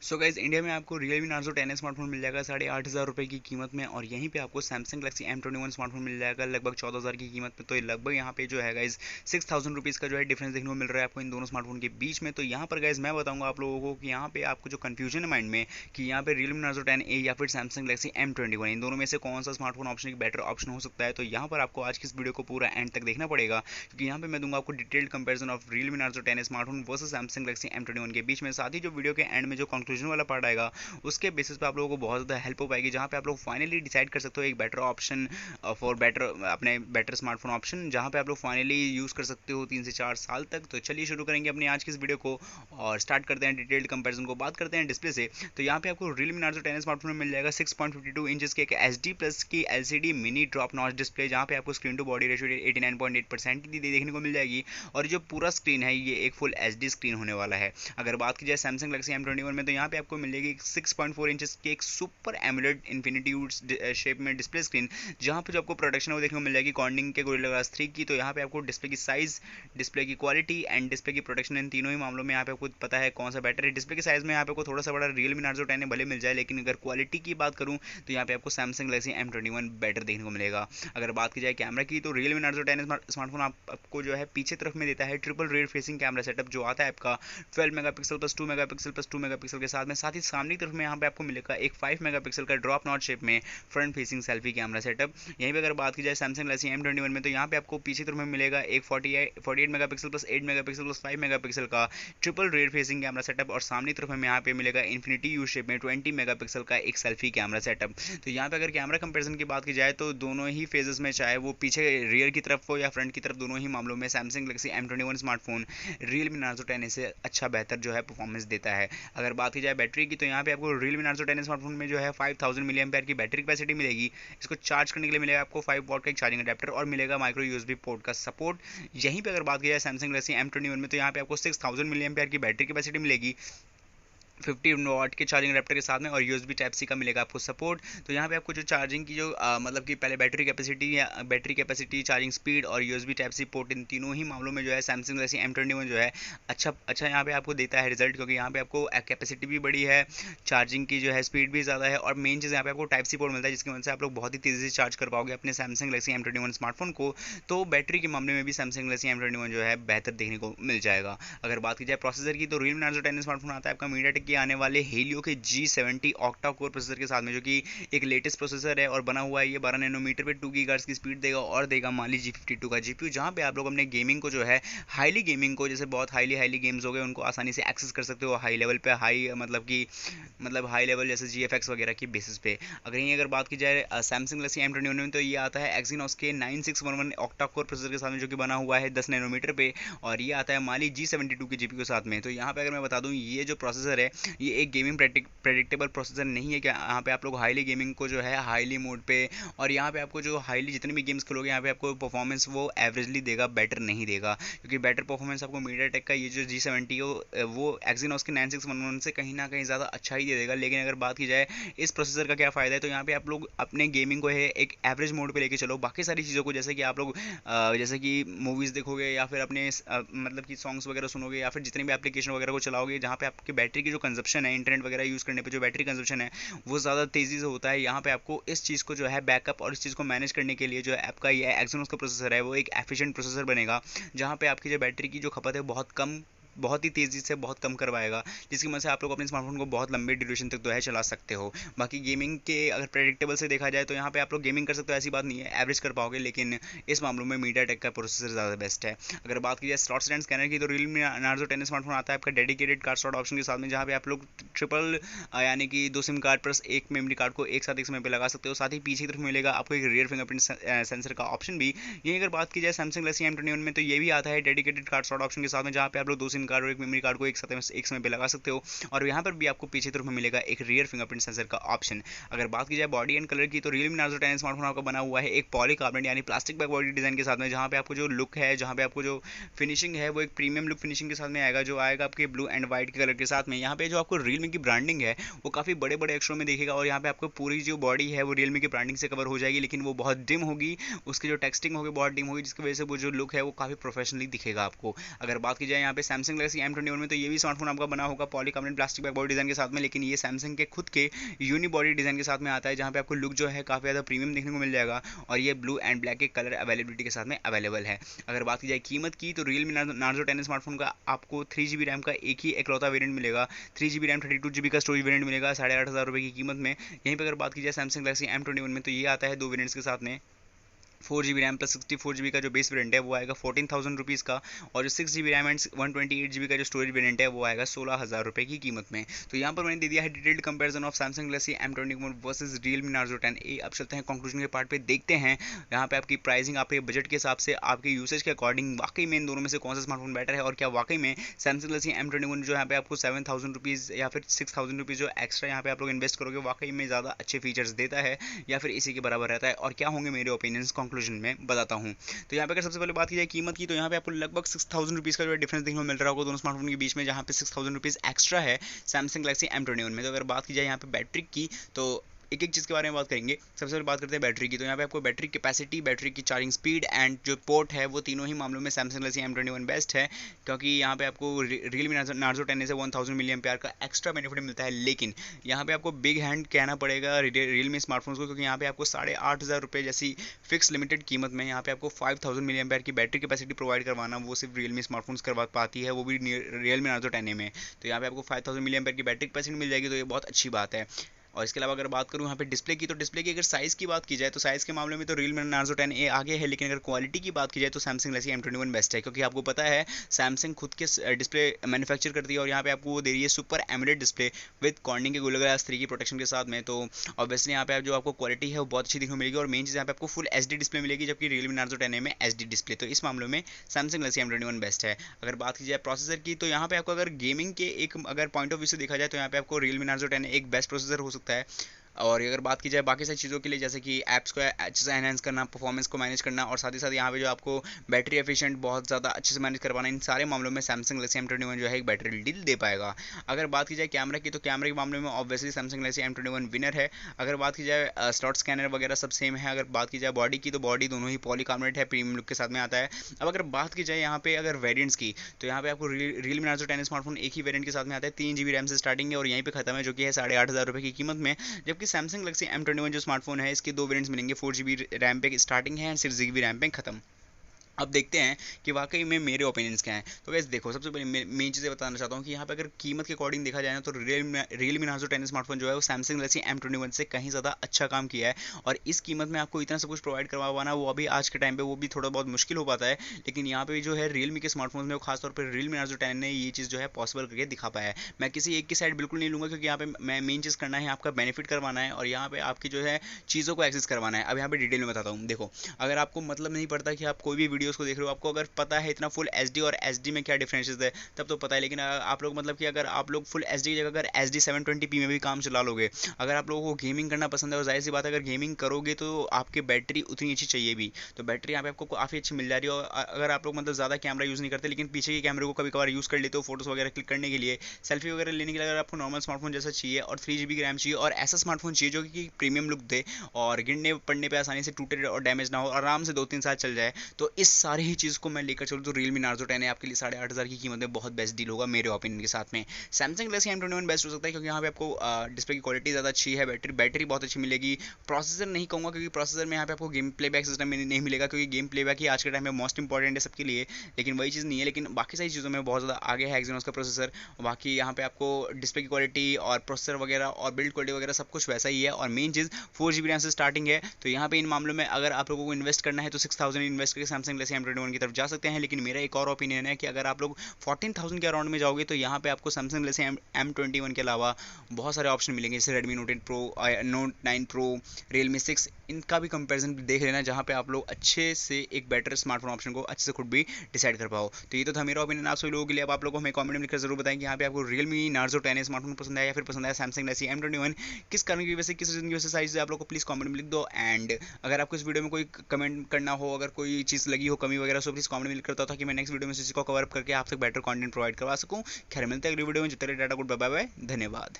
So guys India में आपको Realme Narzo 10 smartphone मिल जाएगा 8,500 रुपये की कीमत में। और यहीं पे आपको Samsung Galaxy M21 स्मार्टफोन मिल जाएगा लगभग 14,000 की कीमत में। तो ये लगभग यहाँ पे जो है गाइज 6,000 रुपीज़ का जो है डिफरेंस देखने को मिल रहा है आपको इन दोनों स्मार्टफोन के बीच में। तो यहाँ पर गाइज मैं बताऊंगा आप लोगों को कि यहाँ पे आपको जो कंफ्यूजन है माइंड में कि यहाँ पे Realme Narzo 10A या फिर Samsung Galaxy M21 इन दोनों में से कौन सा स्मार्टफोन ऑप्शन एक बेटर ऑप्शन हो सकता है। तो यहाँ पर आपको आज की इस वीडियो को पूरा एंड तक देखना पड़ेगा, क्योंकि यहाँ पे मैं दूंगा आपको detailed comparison of Realme Narzo 10 smartphone versus Samsung Galaxy M21 के बीच में। साथ ही जो वीडियो के एंड में जो कंक्लूजन वाला पार्ट आएगा उसके बेसिस पे आप लोगों को बहुत ज़्यादा हेल्प हो पाएगी, जहाँ पे आप लोग फाइनली डिसाइड कर सकते हो एक बेटर ऑप्शन फॉर बेटर अपने बेटर स्मार्टफोन ऑप्शन, जहाँ पे आप लोग फाइनली यूज़ कर सकते हो 3 से 4 साल तक। तो चलिए शुरू करेंगे अपनी आज की इस वीडियो को और स्टार्ट करते हैं डिटेल्ड कंपैरिजन को। बात करते हैं डिस्प्ले से, तो यहाँ पे आपको Realme Narzo 10 स्मार्टफोन में मिल जाएगा 6.52 इंचेस के एक HD प्लस की LCD mini drop notch display, जहाँ पे आपको स्क्रीन टू बॉडी रेशियो 89.8% की देखने को मिल जाएगी। और जो पूरा स्क्रीन है ये एक फुल HD स्क्रीन होने वाला है। अगर बात की जाए Samsung Galaxy M21 में, तो यहाँ पे आपको मिलेगी 6.4 इंचेस की एक सुपर एमुलेट इन्फिनिटी शेप में डिस्प्ले स्क्रीन, जहाँ पे जो आपको प्रोडक्शन वो देखने को मिल जाएगी कॉर्निंग के Gorilla Glass 3 की। तो यहाँ पे आपको डिस्प्ले की साइज, डिस्प्ले की क्वालिटी एंड डिस्प्ले की प्रोडक्शन, इन तीनों ही मामलों में यहाँ पे आपको पता है कौन सा बेटर है। डिस्प्ले के साइज में यहाँ पे आपको थोड़ा सा बड़ा Realme Narzo 10 भले मिल जाए, लेकिन अगर क्वालिटी की बात करूँ तो यहाँ पे आपको Samsung Galaxy M21 बेटर देखने को मिलेगा। अगर बात की जाए कैमरा की, तो Realme Narzo 10 स्मार्टफोन आपको जो है पीछे तरफ में देता है triple rear facing camera setup, जो आता है आपका 12 megapixel plus 2 megapixel plus 2 megapixel के साथ में। साथ ही सामने की तरफ में यहाँ पे आपको मिलेगा एक 5 मेगापिक्सल का ड्रॉप नॉट शेप में front facing selfie camera setup. यहीं पे अगर बात की जाए Samsung Galaxy M21 में, तो यहाँ पे आपको पीछे तरफ में मिलेगा एक 48 megapixel plus 8 megapixel plus 5 megapixel का triple rear facing camera setup. और सामने तरफ में यहाँ पे मिलेगा इन्फिनिटी यू शेप में 20 मेगापिक्सल का एक सेल्फी कैमरा सेटअप। तो यहाँ पे अगर कैमरा कंपैरिजन की बात की जाए तो दोनों ही फेजेस में, चाहे वो पीछे रियर की तरफ हो या फ्रंट की तरफ, दोनों ही मामलों में Samsung Galaxy M21 smartphone Realme Narzo 10 से अच्छा बेहतर जो है परफॉर्मेंस देता है। अगर बात की जाए बैटरी की, तो यहाँ पे आपको Realme Narzo 10 स्मार्टफोन में जो है 5000 मिली एम्पेयर की बैटरी कैपेसिटी मिलेगी। इसको चार्ज करने के लिए मिलेगा आपको 5 वॉट का एक चार्जिंग अडेप्टर और मिलेगा माइक्रो USB पोर्ट का सपोर्ट। यहीं पे अगर बात की जाए Samsung Galaxy M21 में, तो यहाँ पे आपको 6000 मिली एम्पेयर की बैटरी कैपेसिटी मिलेगी 50 वाट के चार्जिंग अडेप्टर के साथ में, और USB टाइप सी का मिलेगा आपको सपोर्ट। तो यहाँ पे आपको जो चार्जिंग की जो मतलब कि पहले बैटरी कैपेसिटी, चार्जिंग स्पीड और USB टाइप सी पोर्ट, इन तीनों ही मामलों में जो है Samsung Galaxy M21 जो है अच्छा यहाँ पे आपको देता है रिजल्ट, क्योंकि यहाँ पे आपको कैपेसिटी भी बड़ी है, चार्जिंग की जो है स्पीड भी ज़्यादा है, और मेन चीज़ यहाँ पे आपको टाइप सी पोर्ट मिलता है, जिसकी वजह से आप लोग बहुत ही तेज़ी से चार्ज कर पाओगे अपने Samsung Galaxy M21 स्मार्टफोन को। तो बैटरी के मामले में भी Samsung Galaxy M21 जो है बेहतर देखने को मिल जाएगा। अगर बात की जाए प्रोसेसर की, तो Realme Narzo 10 स्मार्टफोन आता है आपका MediaTek के आने वाले Helio के G70 ऑक्टा कोर प्रोसेसर के साथ में, जो कि एक लेटेस्ट प्रोसेसर है और बना हुआ है ये 12 नैनोमीटर पे 2 गीगाहर्ट्ज़ की स्पीड देगा और देगा Mali G52 का GPU, जहाँ पे आप लोग अपने गेमिंग को जो है हाईली गेमिंग को, जैसे बहुत हाईली गेम्स हो गए, उनको आसानी से एक्सेस कर सकते हो हाई लेवल पे, मतलब हाई लेवल जैसे GFX वगैरह की बेसिस पे। अगर बात की जाए Samsung Galaxy M21 में, तो ये आता है Exynos के 9611 ऑक्टा कोर प्रोसेसर के साथ में, जो कि बना हुआ है 10 नैनोमीटर पे, और ये आता है Mali G72 के GPU के साथ में। तो यहाँ पे अगर मैं बता दूँ, ये जो प्रोसेसर है ये एक गेमिंग प्रेडिक्टेबल प्रोसेसर नहीं है क्या। यहाँ पे आप लोग हाईली गेमिंग को जो है हाईली मोड पे, और यहाँ पे आपको जो हाईली जितने भी गेम्स खेलोगे, यहाँ पे आपको परफॉर्मेंस वो एवरेजली देगा, बेटर नहीं देगा, क्योंकि बेटर परफॉर्मेंस आपको MediaTek का ये जो G70 हो वो Exynos के 9611 से कहीं ना कहीं ज़्यादा अच्छा ही दे देगा। लेकिन अगर बात की जाए इस प्रोसेसर का क्या फ़ायदा है, तो यहाँ पे आप लोग अपने गेमिंग को है एक एवरेज मोड पे लेके चलो, बाकी सारी चीज़ों को, जैसे कि आप लोग जैसे कि मूवीज़ देखोगे या फिर अपने मतलब कि सॉन्ग्स वगैरह सुनोगे, या फिर जितने भी एप्लीकेशन वगैरह को चलाओगे, जहाँ पे आपकी बैटरी की जो कंजप्शन है इंटरनेट वगैरह यूज़ करने पे जो बैटरी कंजप्शन है वो ज़्यादा तेज़ी से होता है। यहाँ पे आपको इस चीज़ को जो है बैकअप और इस चीज़ को मैनेज करने के लिए जो है आपका ये Exynos का प्रोसेसर है वो एक एफिशिएंट प्रोसेसर बनेगा, जहाँ पे आपकी जो बैटरी की जो खपत है बहुत ही तेज़ी से बहुत कम करवाएगा, जिसकी वजह से आप लोग अपने स्मार्टफोन को बहुत लंबे ड्यूरेशन तक जो है चला सकते हो। बाकी गेमिंग के अगर प्रेडिक्टेबल से देखा जाए, तो यहाँ पे आप लोग गेमिंग कर सकते हो, ऐसी बात नहीं है, एवरेज कर पाओगे, लेकिन इस मामलों में MediaTek का प्रोसेसर ज़्यादा बेस्ट है। अगर बात की जाए स्लॉट्स एंड स्कैनर की, तो Realme Narzo 10 स्मार्टफोन आता है आपका डेडिकेटेड कार्ड स्लॉट ऑप्शन के साथ में, जहाँ पे आप लोग ट्रिपल यानी कि 2 सिम कार्ड प्लस एक मेमोरी कार्ड को एक साथ एक समय पे लगा सकते हो। साथ ही पीछे की तरफ मिलेगा आपको एक रियर फिंगरप्रिंट सेंसर का ऑप्शन भी। यही अगर बात की जाए Samsung Galaxy M21 में, तो ये भी आता है डेडिकेटेड कार्ड स्लॉट ऑप्शन के साथ में, जहाँ पे आप लोग 2 सिम कार्ड और एक मेमोरी कार्ड को एक साथ एक समय पे लगा सकते हो, और यहाँ पर भी आपको पीछे तरफ में मिलेगा एक रियर फिंगरप्रिंट सेंसर का ऑप्शन। अगर बात की जाए बॉडी एंड कलर की, तो Realme Narzo 10 स्मार्टफोन आपका बना हुआ है एक पॉलीकार्बोनेट यानी प्लास्टिक बैक बॉडी डिजाइन के साथ में, जहाँ पे आपको जो लुक है, जहाँ पे आपको जो फिनिशिंग है वो एक प्रीमियम लुक फिनिशिंग के साथ में आएगा, जो आएगा आपके ब्लू एंड व्हाइट के कलर के साथ में। यहाँ पे जो आपको Realme की ब्रांडिंग है वो काफ़ी बड़े बड़े अक्षरों में दिखेगा, और यहाँ पे आपको पूरी जो बॉडी है वो Realme की ब्रांडिंग से कवर हो जाएगी, लेकिन वो बहुत डिम होगी, उसकी जो टेक्सटिंग होगी बहुत डिम होगी, जिसकी वजह से वो जो लुक है वो काफ़ी प्रोफेशनली दिखेगा आपको। अगर बात की जाए यहाँ पे Samsung सैमसंग गैलेक्सी M21 में, तो ये भी स्मार्टफोन आपका बना होगा polycarbonate plastic back body design के साथ में, लेकिन ये सैमसंग के खुद के यूनी बॉडी डिजाइन के साथ में आता है, जहाँ पे आपको लुक जो है काफ़ी ज़्यादा प्रीमियम देखने को मिल जाएगा और ये ब्लू एंड ब्लैक के कलर अवेलेबिलिटी के साथ में अवेलेबल है। अगर बात की जाए कीमत की, तो Realme Narzo 10 स्मार्टफोन का आपको 3GB रैम का एक ही एकलौता वेरिएंट मिलेगा, 3GB रैम 32GB का स्टोरेज वेरिएंट मिलेगा 8,500 रुपये की कीमत में। यहीं पर अगर बात की जाए सैमसंग गैलेक्सी M21 में, तो ये आता है 2 वेरिएंट्स के साथ में, 4GB रैम प्लस 64GB का जो बेस वेरिएंट है वो आएगा 14,000 रुपीज़ का, और जो 6GB रैम एंड 128GB का जो स्टोरेज वेरिएंट है वो आएगा 16,000 रुपये की कीमत में। तो यहाँ पर मैंने दे दिया है detailed comparison of Samsung Galaxy M21 versus Realme Narzo 10A। अब चलते हैं कंक्लूजन के पार्ट पे, देखते हैं यहाँ पे आपकी प्राइसिंग आपके बजट के हिसाब से, आपके यूसेज के अकॉर्डिंग वाकई में इन दोनों में से कौन सा स्मार्टफोन बेटर है, और क्या वाकई में सैमसंग गैलेक्सी M21 जो यहाँ पे आपको 7,000 रुपीज़ या फिर 6,000 रुपीज़ जो एक्स्ट्रा यहाँ पे आप लोग इन्वेस्ट करोगे वाकई में ज़्यादा अच्छे फीचर्स देता है या फिर इसी के बराबर रहता है, और क्या होंगे मेरे ओपिनियंस कंक्लूजन में बताता हूं। तो यहाँ पे अगर सबसे पहले बात की जाए कीमत की, तो यहाँ पे आपको लगभग 6,000 रुपीज़ का जो है डिफरेंस देखने को मिल रहा होगा दोनों स्मार्टफोन के बीच में, जहाँ पे 6,000 रुपीज़ एक्स्ट्रा है सैमसंग गैलेक्सी M21 में। तो अगर बात की जाए यहाँ पे बैटरी की, तो एक एक चीज़ के बारे में बात करेंगे। सबसे पहले बात करते हैं बैटरी की, तो यहाँ पे आपको बैटरी कैपेसिटी, बैटरी की चार्जिंग स्पीड एंड जो पोर्ट है वो तीनों ही मामलों में सैमसंग गैलेक्सी M21 बेस्ट है, क्योंकि यहाँ पे आपको Realme Narzo 10 से 1000 mAh का एक्स्ट्रा बेनिफिट मिलता है। लेकिन यहाँ पे आपको बिग हैंड कहना पड़ेगा Realme स्मार्टफोन्स को, क्योंकि यहाँ पे आपको 8,500 रुपये जैसी फिक्स लिमिटेड कीमत में यहाँ पे आपको 5000 mAh की बैटरी कैपेसिटी प्रोवाइड करवाना वो सिर्फ Realme स्मार्टफोन्स करवा पाती है, वो भी Realme Narzo 10A में। तो यहाँ पे आपको 5000 mAh की बैटरी कैपेसिटी मिल जाएगी, तो ये बहुत अच्छी बात है। और इसके अलावा अगर बात करूँ यहाँ पे डिस्प्ले की, तो डिस्प्ले की अगर साइज़ की बात की जाए, तो साइज़ के मामले में तो Realme Narzo 10A आगे है, लेकिन अगर क्वालिटी की बात की जाए तो सैमसंग गैलेक्सी M21 बेस्ट है, क्योंकि आपको पता है सैमसंग खुद के डिस्प्ले मैन्युफैक्चर करती है, और यहाँ पे आपको वो दे रही है super AMOLED display with cornering के गोरिल्ला ग्लास 3 की प्रोटेक्शन के साथ में। तो ऑब्वियसली यहाँ पे जो आपको क्वालिटी है वो बहुत अच्छी देखने को मिलेगी, और मेन चीज़ यहाँ पे आपको फुल HD डिस्प्ले मिलेगी, जबकि Realme Narzo 10A में HD डिस्प्ले। तो इस मामले में सैमसंग गैलेक्सी M21 बेस्ट है। अगर बात की जाए प्रोसेसर की, तो यहाँ पे आपको अगर गेमिंग के एक अगर पॉइंट ऑफ व्यू से देखा जाए, तो यहाँ पे आपको Realme Narzo 10A एक बेस्ट प्रोसेसर हो सकता है। और अगर बात की जाए बाकी सारी चीज़ों के लिए, जैसे कि ऐप्स को अच्छे से एनहांस करना, परफॉर्मेंस को मैनेज करना, और साथ ही साथ यहाँ पे जो आपको बैटरी एफिशिएंट बहुत ज़्यादा अच्छे से मैनेज करवाना, इन सारे मामलों में सैमसंग गैलेक्सी M21 जो है एक बैटरी डील दे पाएगा। अगर बात की जाए कैमरा की, तो कैमरे के मामले में obviously Samsung Galaxy M21 winner है। अगर बात की जाए स्लॉट स्कैनर वगैरह सब सेम है। अगर बात की जाए बॉडी की, तो बॉडी दोनों ही पॉलीकार्बोनेट है, प्रीमियम लुक के साथ में आता है। अब अगर बात की जाए यहाँ पे अगर वेरियंट्स की, तो यहाँ पे आपको Realme Narzo 10 स्मार्टफोन एक ही वेरियंट के साथ में आता है, 3GB रैम से स्टार्टिंग है और यहीं पे खत्म है, जो कि है 8,500 रुपये की कीमत में। जबकि सैमसंग गैलेक्सी M21 जो स्मार्टफोन है, इसके दो वेरिएंट्स मिलेंगे, 4GB रैम पे स्टार्टिंग है एंड 6GB रैम पे खत्म। अब देखते हैं कि वाकई में मेरे ओपिनियंस क्या हैं। तो वैसे देखो, सबसे पहले मेन चीज़ें बताना चाहता हूँ कि यहाँ पे अगर कीमत के अकॉर्डिंग देखा जाए ना, तो Realme Narzo 10 स्मार्टफोन जो है वो सैमसंग गैलेक्सी M21 से कहीं ज़्यादा अच्छा काम किया है, और इस कीमत में आपको इतना सब कुछ प्रोवाइड करवा पाना वो अभी आज के टाइम पे वो भी थोड़ा बहुत मुश्किल हो पाता है। लेकिन यहाँ पे जो है Realme के स्मार्टफोन में, खासतौर पर Realme Narzo 10 ने ये चीज़ जो है पॉसिबल करके दिखा पाया है। मैं किसी एक की साइड बिल्कुल नहीं लूँगा, क्योंकि यहाँ पे मैं मेन चीज़ करना है आपका बेनिफिट करवाना है, और यहाँ पे आपकी जो है चीज़ों को एक्सेस करवाना है। अब यहाँ पे डिटेल में बताता हूँ। देखो, अगर आपको मतलब नहीं पड़ता कि आप कोई भी वीडियोज़ को देख रहे हो, आपको अगर पता है इतना फुल HD और SD में क्या डिफरेंसेस है, तब तो पता है। लेकिन आप लोग मतलब कि अगर आप लोग फुल HD की जगह अगर HD 720p में भी काम चला लोगे, अगर आप लोगों को गेमिंग करना पसंद है, और जाहिर सी बात है अगर गेमिंग करोगे तो आपकी बैटरी उतनी अच्छी चाहिए भी, तो बैटरी यहाँ पे आपको काफ़ी अच्छी मिल जा रही है। और अगर आप लोग मतलब ज़्यादा कैमरा यूज़ नहीं करते, लेकिन पीछे के कैमरे को कभी कभार यूज़ कर लेते हो फोटोज़ वगैरह क्लिक करने के लिए, सेल्फी वगैरह लेने के लिए, अगर आपको नॉर्मल स्मार्टफोन जैसा चाहिए और 3GB की रैम चाहिए, और ऐसा स्मार्टफोन चाहिए जो कि प्रीमियम लुक दे और गिरने पड़ने पर आसानी से टूटे और डैमेज ना हो, आराम से 2-3 साल चल जाए, तो इस सारी ही चीज़ को मैं लेकर चलूँ तो Realme Narzo 10 आपके लिए 8,500 की कीमत में बहुत बेस्ट डील होगा मेरे ओपिनियन के साथ में। सैमसंग गैलेक्सी M21 बेस्ट हो सकता है, क्योंकि यहाँ पे आपको डिस्प्ले की क्वालिटी ज़्यादा अच्छी है, बैटरी बहुत अच्छी मिलेगी। प्रोसेसर नहीं कहूँगा, क्योंकि प्रोसेसर में यहाँ पे आपको गेम प्लेबैक सिस्टम में नहीं मिलेगा, क्योंकि गेम प्लेबैक ही आज के टाइम में मोस्ट इंपॉर्टेंट है सबके लिए, लेकिन वही चीज़ नहीं है। लेकिन बाकी सारी चीज़ों में बहुत ज़्यादा आगे है एक्सिनोस का प्रोसेसर। बाकी यहाँ पे आपको डिस्प्ले की क्वालिटी और प्रोसेसर वगैरह और बिल्ड क्वालिटी वगैरह सब कुछ वैसा ही है, और मेन चीज़ 4GB रैम से स्टार्टिंग है। तो यहाँ पे इन मामलों में अगर आप लोगों को इन्वेस्ट करना है तो 6,000 इन्वेस्ट करके सैमसंग गैलेक्सी M21 की तरफ जा सकते हैं। लेकिन मेरा एक और ओपिनियन है कि अगर आप लोग 14,000 के अराउंड में जाओगे, तो यहाँ पे आपको सैमसंग गैलेक्सी M21 के अलावा बहुत सारे ऑप्शन मिलेंगे, जैसे Redmi Note 8 Pro, Note 9 Pro, Realme 6, इनका भी कंपैरिजन देख लेना, जहाँ पे आप लोग अच्छे से एक बेटर स्मार्टफोन ऑप्शन को अच्छे से खुद भी डिसाइड कर पाओ। तो ये तो था मेरा ओपिनियन आप सभी लोगों के लिए। अब आप लोगों को हमें कमेंट में लिखकर जरूर बताएं कि यहाँ पे आपको Realme Narzo 10 स्मार्टफोन पसंद आया या फिर पसंद आया सैमसंग गैलेक्सी M21, किस कारण की वजह से, किस रीजन की वजह से, साइज आप लोग को प्लीज़ कमेंट में लिख दो। एंड अगर आपको इस वीडियो में कोई कमेंट करना हो, अगर कोई चीज़ लगी हो कमी वगैरह, सो प्लीज़ कमेंट में लिख करता ताकि मैं नेक्स्ट वीडियो में इसी को कवर अप करके आप तक बेटर कंटेंट प्रोवाइड करवा सकूँ। खैर मिलते हैं अगली वीडियो में, जब तक डाटा गुड, बाय बाय, धन्यवाद।